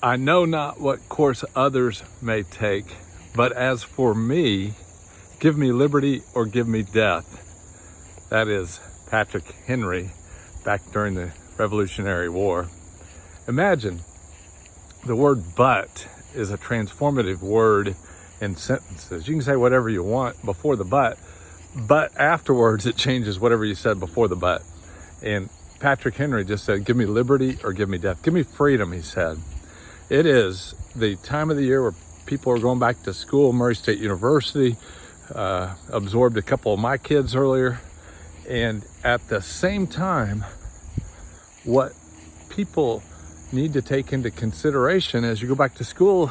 I know not what course others may take, but as for me, give me liberty or give me death. That is Patrick Henry back during the Revolutionary War. Imagine the word but is a transformative word in sentences. You can say whatever you want before the but afterwards it changes whatever you said before the but. And Patrick Henry just said, give me liberty or give me death. Give me freedom, he said. It is the time of the year where people are going back to school. Murray State University absorbed a couple of my kids earlier. And at the same time, what people need to take into consideration as you go back to school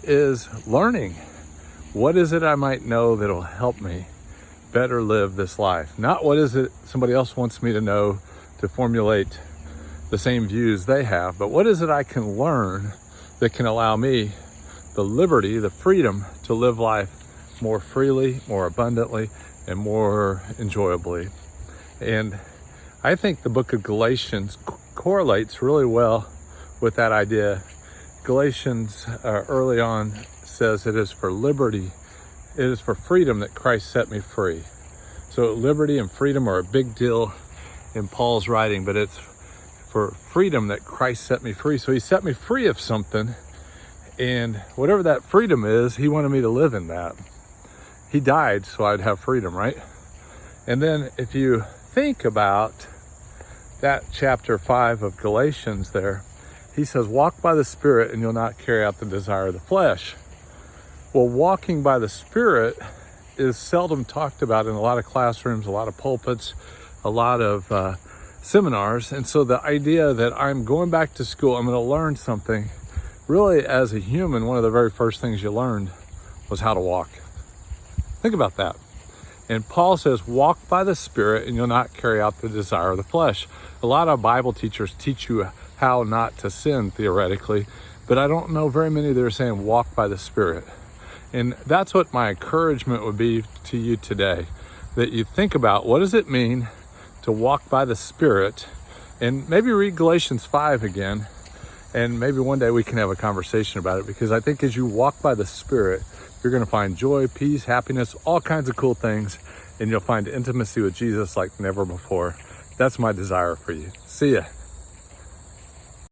is learning. What is it I might know that'll help me better live this life? Not what is it somebody else wants me to know to formulate the same views they have, but what is it I can learn that can allow me the liberty, the freedom to live life more freely, more abundantly, and more enjoyably. And I think the book of Galatians correlates really well with that idea. Galatians early on says it is for liberty, it is for freedom that Christ set me free. So liberty and freedom are a big deal in Paul's writing, but it's for freedom that Christ set me free. So he set me free of something, and whatever that freedom is, he wanted me to live in that. He died so I'd have freedom, right? And then if you think about that chapter 5 of Galatians there, he says, walk by the Spirit and you'll not carry out the desire of the flesh. Well, walking by the Spirit is seldom talked about in a lot of classrooms, a lot of pulpits, a lot of seminars. And so the idea that I'm going back to school, I'm going to learn something. Really, as a human, one of the very first things you learned was how to walk. Think about that. And Paul says, walk by the Spirit and you'll not carry out the desire of the flesh. A lot of Bible teachers teach you how not to sin, theoretically, but I don't know very many that are saying walk by the Spirit. And that's what my encouragement would be to you today, that you think about what does it mean to walk by the Spirit, and maybe read Galatians 5 again, and maybe one day we can have a conversation about it, because I think as you walk by the Spirit, you're going to find joy, peace, happiness, all kinds of cool things, and you'll find intimacy with Jesus like never before. That's my desire for you. See ya.